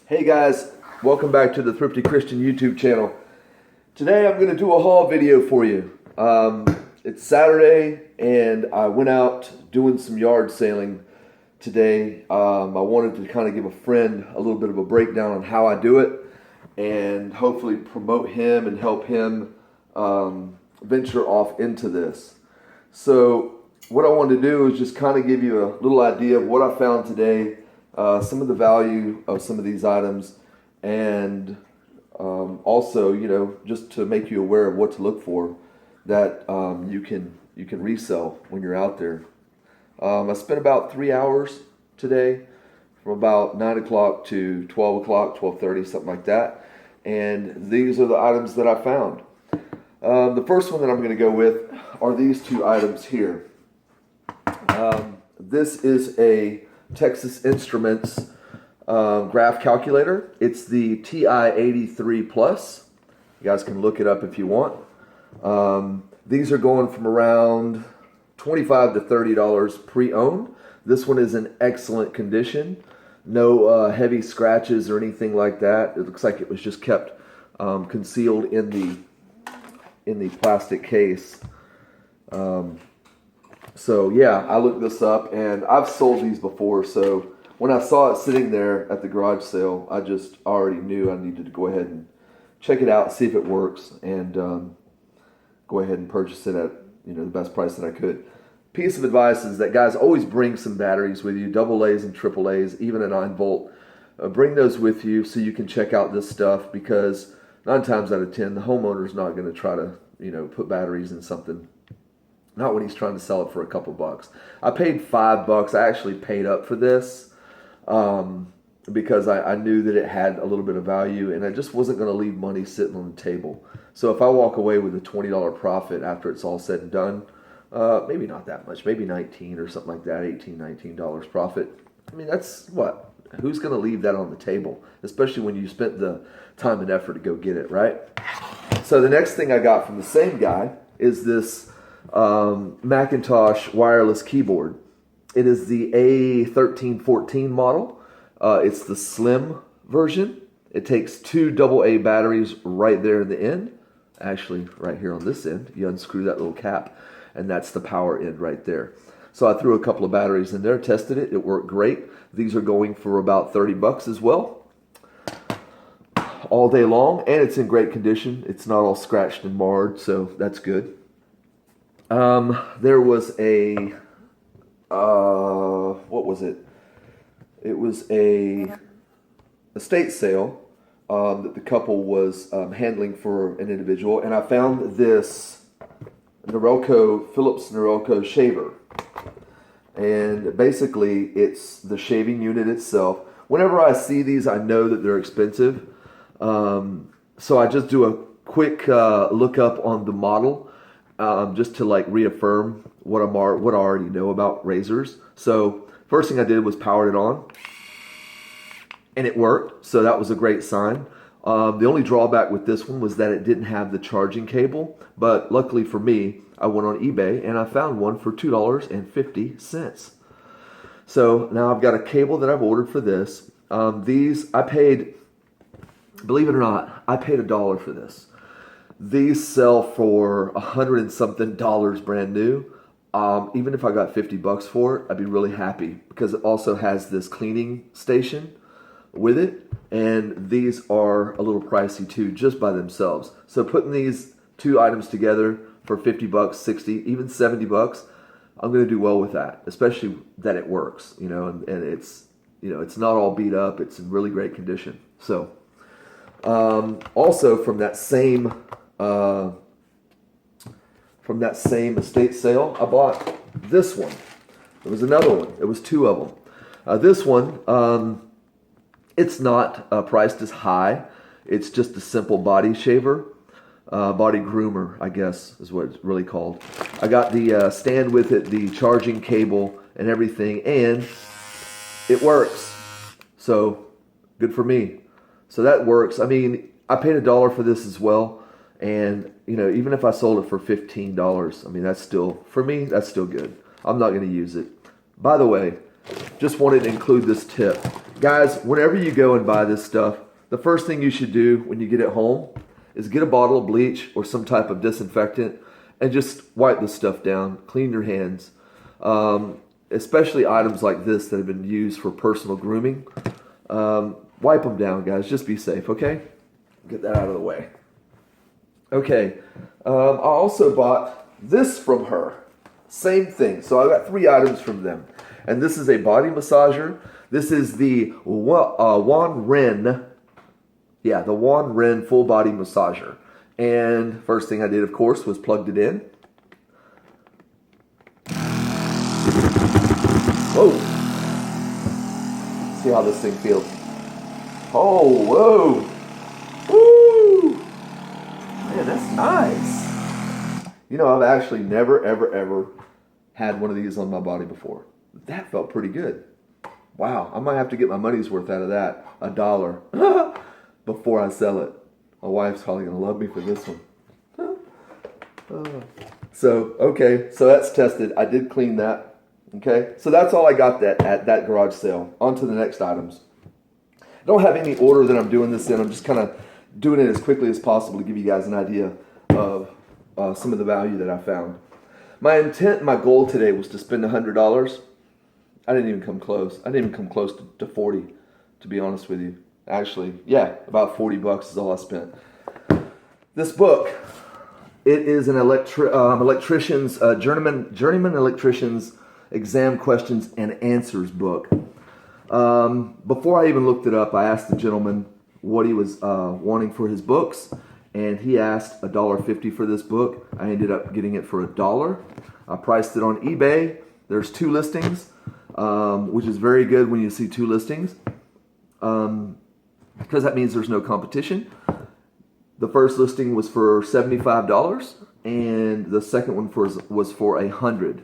Hey guys, welcome back to the Thrifty Christian YouTube channel. Today I'm going to do a haul video for you. It's Saturday and I went out doing some yard sailing today. I wanted to kind of give a friend a little bit of a breakdown on how I do it and hopefully promote him and help him venture off into this. So what I wanted to do is just kind of give you a little idea of what I found today, some of the value of some of these items, and also, just to make you aware of what to look for that you can resell when you're out there. I spent about 3 hours today, from about 9 o'clock to 12 o'clock, 12:30, something like that. And these are the items that I found. The first one that I'm going to go with are these two items here. This is a Texas Instruments graph calculator. It's the TI-83 Plus. You guys can look it up if you want. These are going from around $25 to $30 pre-owned. This one is in excellent condition. No heavy scratches or anything like that. It looks like it was just kept concealed in the plastic case. So yeah, I looked this up and I've sold these before, so when I saw it sitting there at the garage sale, I just already knew I needed to go ahead and check it out, see if it works, and go ahead and purchase it at the best price that I could. Piece of advice is that, guys, always bring some batteries with you, AA's and AAA's, even a 9-volt. Bring those with you so you can check out this stuff, because 9 times out of 10, the homeowner's not going to try to put batteries in something. Not when he's trying to sell it for a couple bucks. I paid $5. I actually paid up for this because I knew that it had a little bit of value, and I just wasn't going to leave money sitting on the table. So if I walk away with a $20 profit after it's all said and done, maybe not that much, maybe 19 or something like that, $18, $19 profit. I mean, that's what? Who's going to leave that on the table? Especially when you spent the time and effort to go get it, right? So the next thing I got from the same guy is this Macintosh wireless keyboard. It is the A1314 model. It's the slim version. It takes 2 AA batteries right there in the end. Actually, right here on this end, you unscrew that little cap, and that's the power end right there. So I threw a couple of batteries in there, tested it. It worked great. These are going for about $30 as well, all day long, and it's in great condition. It's not all scratched and marred, so that's good. There was a, what was it? It was a estate sale that the couple was handling for an individual, and I found this Philips Norelco shaver. And basically, it's the shaving unit itself. Whenever I see these, I know that they're expensive. So I just do a quick look up on the model. Just to reaffirm what I already know about razors. So first thing I did was powered it on, and it worked. So that was a great sign. The only drawback with this one was that it didn't have the charging cable. But luckily for me, I went on eBay and I found one for $2.50. So now I've got a cable that I've ordered for this. These I paid, believe it or not, I paid $1 for this. These sell for $100 and something brand new. Even if I got $50 for it, I'd be really happy, because it also has this cleaning station with it, and these are a little pricey too, just by themselves. So putting these two items together for $50, 60, even $70, I'm going to do well with that, especially that it works, and it's, it's not all beat up. It's in really great condition. So, also from that same estate sale, I bought this one. There was another one. It was 2 of them. This one, it's not priced as high. It's just a simple body shaver, body groomer, I guess is what it's really called. I got the stand with it, the charging cable and everything, and it works. So good for me. So that works. I mean, I paid $1 for this as well. And, even if I sold it for $15, I mean, that's still, for me, that's still good. I'm not going to use it. By the way, just wanted to include this tip. Guys, whenever you go and buy this stuff, the first thing you should do when you get it home is get a bottle of bleach or some type of disinfectant and just wipe this stuff down. Clean your hands. Especially items like this that have been used for personal grooming. Wipe them down, guys. Just be safe, okay? Get that out of the way. Okay. I also bought this from her. Same thing. So I got 3 items from them. And this is a body massager. This is the Wan Ren. Yeah, the Wan Ren full body massager. And first thing I did, of course, was plugged it in. Whoa. See how this thing feels. Oh, whoa. Woo. Man, that's nice. You know, I've actually never, ever had one of these on my body before. That felt pretty good. Wow, I might have to get my money's worth out of that. $1 before I sell it. My wife's probably going to love me for this one. Okay, so that's tested. I did clean that. Okay, so that's all I got at that garage sale. On to the next items. I don't have any order that I'm doing this in. I'm just kind of doing it as quickly as possible to give you guys an idea of some of the value that I found. My intent, my goal today was to spend $100. I didn't even come close. I didn't even come close to 40, to be honest with you. Actually, yeah, about $40 is all I spent. This book, it is an electrician's journeyman electrician's exam questions and answers book. Before I even looked it up, I asked the gentleman what he was wanting for his books, and he asked $1.50 for this book. I ended up getting it for $1. I priced it on eBay. There's 2 listings, which is very good when you see 2 listings, because that means there's no competition. The first listing was for $75, and the second one was for $100.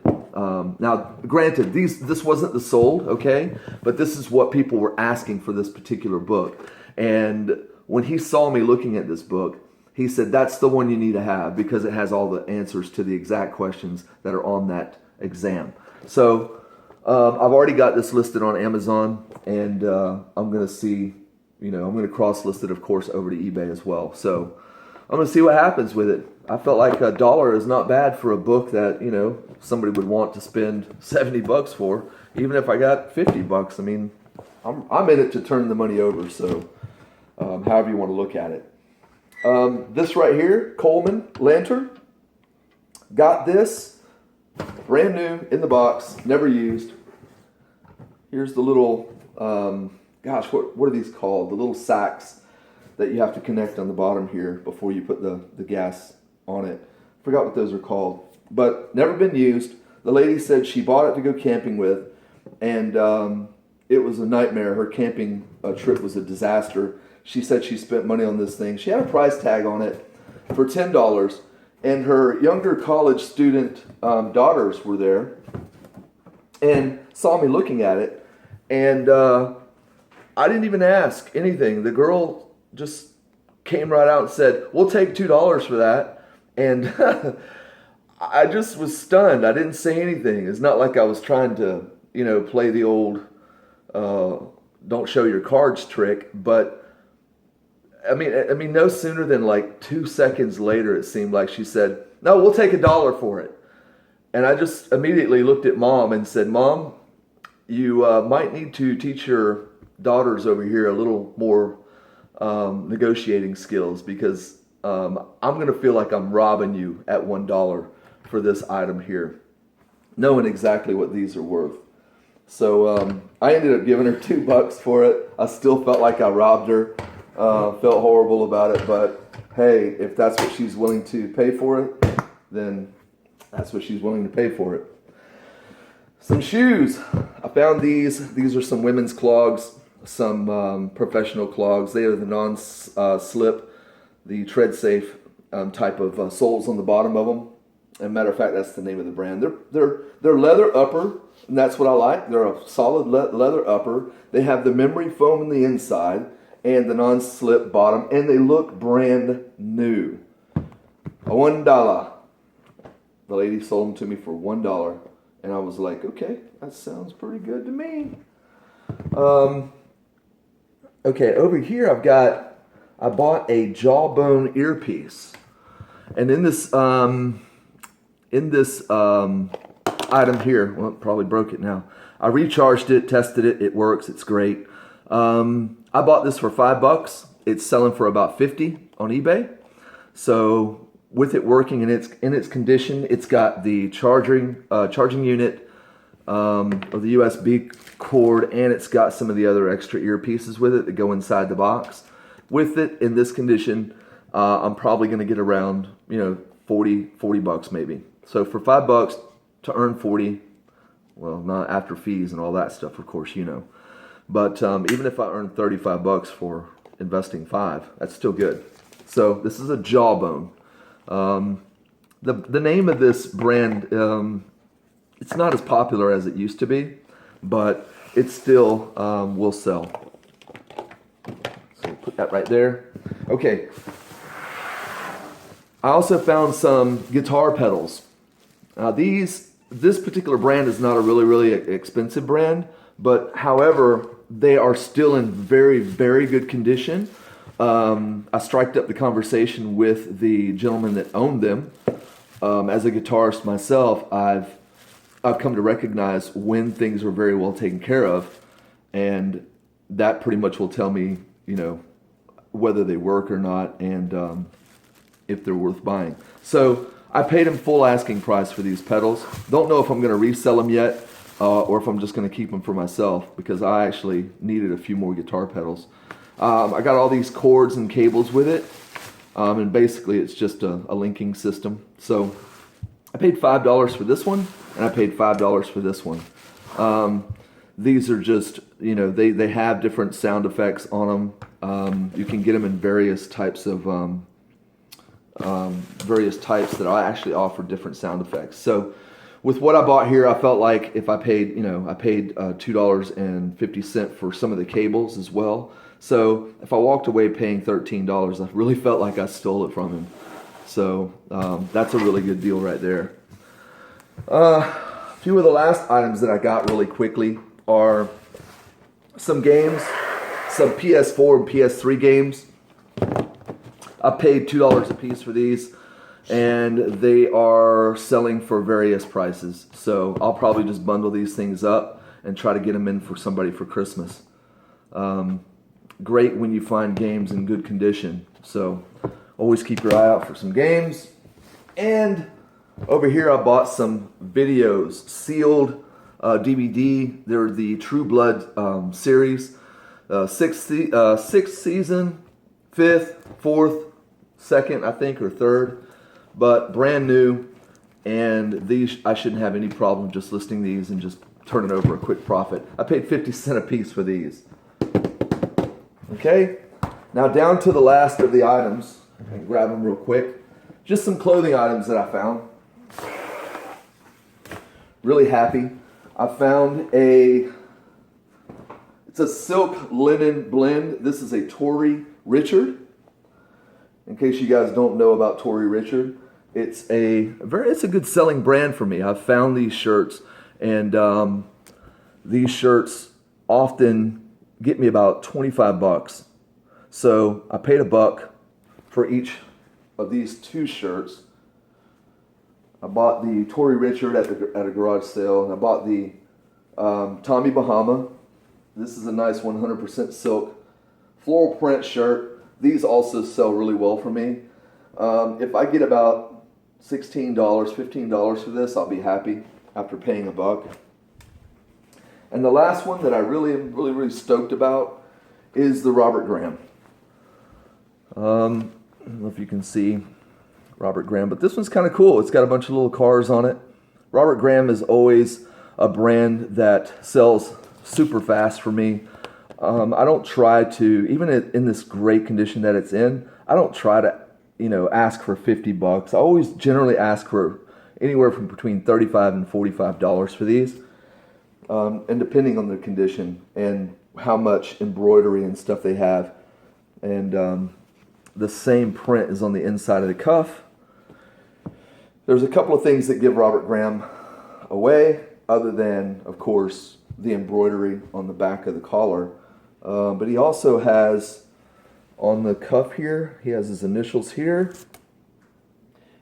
Now, granted, this wasn't the sold, okay, but this is what people were asking for this particular book. And when he saw me looking at this book, he said, that's the one you need to have because it has all the answers to the exact questions that are on that exam. So I've already got this listed on Amazon, and I'm going to see, I'm going to cross-list it, of course, over to eBay as well. So I'm going to see what happens with it. I felt like $1 is not bad for a book that, somebody would want to spend $70 for, even if I got $50. I mean, I'm in it to turn the money over, so however you want to look at it. This right here, Coleman Lantern. Got this, brand new, in the box, never used. Here's the little, what are these called? The little sacks that you have to connect on the bottom here before you put the gas on it. Forgot what those are called, but never been used. The lady said she bought it to go camping with, and it was a nightmare. Her camping trip was a disaster. She said she spent money on this thing. She had a price tag on it for $10, and her younger college student daughters were there and saw me looking at it, and I didn't even ask anything. The girl just came right out and said, we'll take $2 for that. And I just was stunned. I didn't say anything. It's not like I was trying to, play the old don't show your cards trick. But I mean, no sooner than like 2 seconds later, it seemed like she said, no, we'll take $1 for it. And I just immediately looked at Mom and said, Mom, you might need to teach your daughters over here a little more negotiating skills, because I'm going to feel like I'm robbing you at $1 for this item here, knowing exactly what these are worth. So I ended up giving her $2 for it. I still felt like I robbed her. Felt horrible about it, but hey, if that's what she's willing to pay for it, then that's what she's willing to pay for it. Some shoes. I found these. These are some women's clogs, some professional clogs. They are the non-slip, the tread safe type of soles on the bottom of them. As a matter of fact, that's the name of the brand. They're leather upper, and that's what I like. They're a solid leather upper. They have the memory foam on the inside and the non-slip bottom, and they look brand new. $1. The lady sold them to me for $1, and I was like, okay, that sounds pretty good to me. Okay, over here I bought a Jawbone earpiece, and in this item here, well, probably broke it now. I recharged it, tested it, it works, it's great. I bought this for $5. It's selling for about 50 on eBay. So with it working in its condition, it's got the charging unit, or the USB cord, and it's got some of the other extra earpieces with it that go inside the box. With it in this condition, I'm probably going to get around 40 bucks maybe. So for $5 to earn 40, well, not after fees and all that stuff, of course, But even if I earn 35 bucks for investing 5, that's still good. So this is a Jawbone. The name of this brand, it's not as popular as it used to be, but it still will sell. So put that right there. Okay. I also found some guitar pedals. This particular brand is not a really expensive brand, but however, they are still in very, very good condition. I striked up the conversation with the gentleman that owned them. As a guitarist myself, I've come to recognize when things are very well taken care of, and that pretty much will tell me, whether they work or not, and if they're worth buying. So I paid him full asking price for these pedals. Don't know if I'm going to resell them yet, or if I'm just going to keep them for myself, because I actually needed a few more guitar pedals. I got all these cords and cables with it, and basically it's just a linking system. So I paid $5 for this one, and I paid $5 for this one. These are just, they have different sound effects on them. You can get them in various types that I actually offer different sound effects. So with what I bought here, I felt like if I paid, I paid $2.50 for some of the cables as well. So if I walked away paying $13, I really felt like I stole it from him. So that's a really good deal right there. A few of the last items that I got really quickly are some games, some PS4 and PS3 games. I paid $2 a piece for these, and they are selling for various prices. So I'll probably just bundle these things up and try to get them in for somebody for Christmas. Great when you find games in good condition. So always keep your eye out for some games. And over here I bought some videos, sealed DVD. They're the True Blood series. Sixth season, fifth, fourth, second, I think, or third, but brand new, and these I shouldn't have any problem just listing these and just turning over a quick profit. I paid 50 cents a piece for these. Okay, now down to the last of the items. I can grab them real quick. Just some clothing items that I found. Really happy. I found it's a silk linen blend. This is a Tory Richard. In case you guys don't know about Tory Richard, it's a good selling brand for me. I've found these shirts, and these shirts often get me about 25 bucks. So I paid $1 for each of these 2 shirts. I bought the Tory Richard at a garage sale, and I bought the Tommy Bahama. This is a nice 100% silk floral print shirt. These also sell really well for me. If I get about $16, $15 for this, I'll be happy after paying $1. And the last one that I really am really stoked about is the Robert Graham. I don't know if you can see Robert Graham, but this one's kind of cool. It's got a bunch of little cars on it. Robert Graham is always a brand that sells super fast for me. I don't try to, even in this great condition that it's in, I don't try to, ask for 50 bucks. I always generally ask for anywhere from between $35 and $45 for these. And depending on the condition and how much embroidery and stuff they have. And the same print is on the inside of the cuff. There's a couple of things that give Robert Graham away, other than, of course, the embroidery on the back of the collar. But he also has on the cuff here, he has his initials here.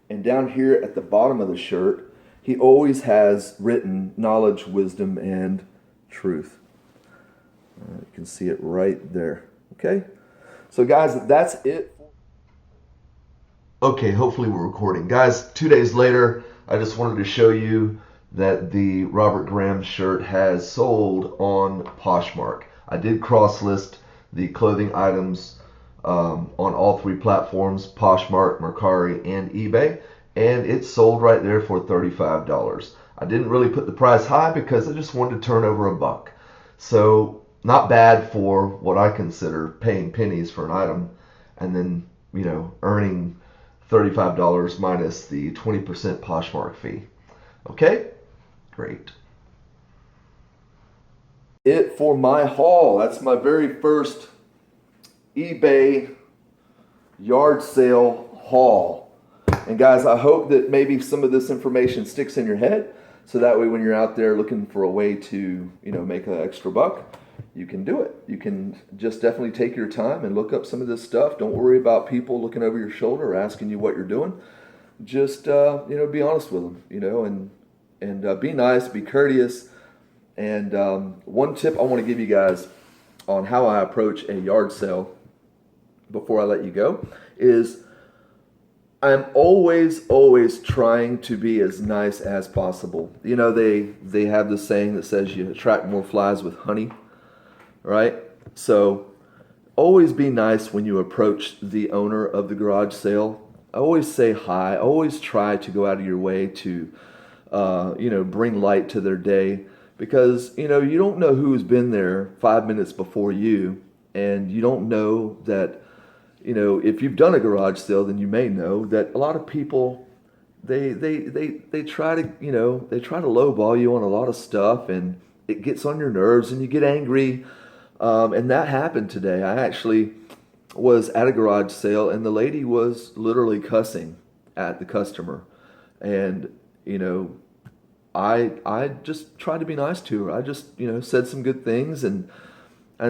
And down here at the bottom of the shirt, he always has written knowledge, wisdom, and truth. You can see it right there. Okay? So guys, that's it. Okay, hopefully we're recording. Guys, 2 days later, I just wanted to show you that the Robert Graham shirt has sold on Poshmark. I did cross-list the clothing items on all three platforms, Poshmark, Mercari, and eBay, and it sold right there for $35. I didn't really put the price high because I just wanted to turn over $1. So not bad for what I consider paying pennies for an item and then, you know, earning $35 minus the 20% Poshmark fee. Okay? Great. It for my haul. That's my very first eBay yard sale haul. And guys, I hope that maybe some of this information sticks in your head, so that way when you're out there looking for a way to, you know, make an extra buck, you can do it. You can just definitely take your time and look up some of this stuff. Don't worry about people looking over your shoulder or asking you what you're doing. Just you know, be honest with them, you know, and be nice, be courteous. And one tip I want to give you guys on how I approach a yard sale before I let you go is I'm always trying to be as nice as possible. You know, they have this saying that says you attract more flies with honey, right? So always be nice when you approach the owner of the garage sale. Always say hi. Always try to go out of your way to, you know, bring light to their day. Because, you know, you don't know who's been there 5 minutes before you, and you don't know that, you know, if you've done a garage sale, then you may know that a lot of people, they try to, you know, they try to lowball you on a lot of stuff, and it gets on your nerves, and you get angry, and that happened today. I actually was at a garage sale, and the lady was literally cussing at the customer, and, you know, I just tried to be nice to her. I just, you know, said some good things and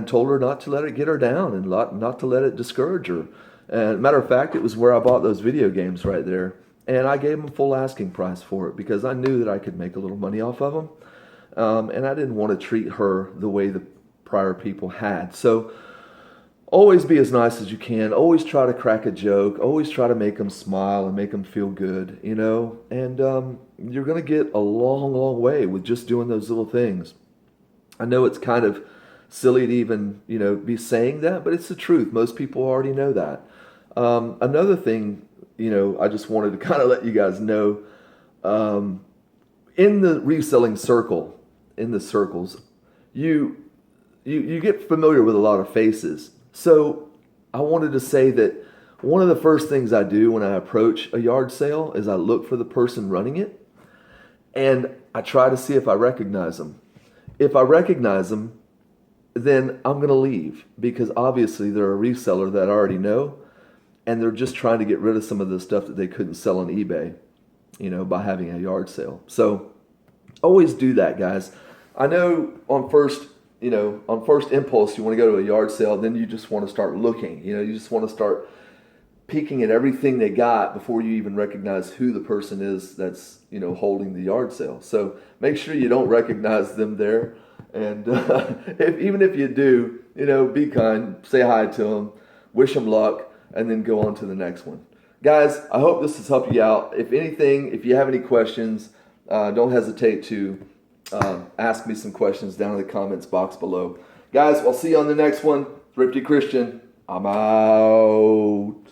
told her not to let it get her down and not to let it discourage her. And matter of fact, it was where I bought those video games right there. And I gave them a full asking price for it because I knew that I could make a little money off of them. And I didn't want to treat her the way the prior people had. So always be as nice as you can. Always try to crack a joke. Always try to make them smile and make them feel good, you know. And you're going to get a long way with just doing those little things. I know it's kind of silly to even, you know, be saying that, but it's the truth. Most people already know that. Another thing, you know, I just wanted to kind of let you guys know, in the reselling circle, in the circles, you get familiar with a lot of faces. So I wanted to say that one of the first things I do when I approach a yard sale is I look for the person running it, and I try to see if I recognize them. If I recognize them, then I'm going to leave, because obviously they're a reseller that I already know, and they're just trying to get rid of some of the stuff that they couldn't sell on eBay, you know, by having a yard sale. So always do that, guys. I know on first impulse, you want to go to a yard sale, then you just want to start looking. You know, you just want to start peeking at everything they got before you even recognize who the person is that's, you know, holding the yard sale. So make sure you don't recognize them there. And even if you do, you know, be kind, say hi to them, wish them luck, and then go on to the next one. Guys, I hope this has helped you out. If anything, if you have any questions, don't hesitate to ask me some questions down in the comments box below. Guys, I'll see you on the next one. Thrifty Christian, I'm out.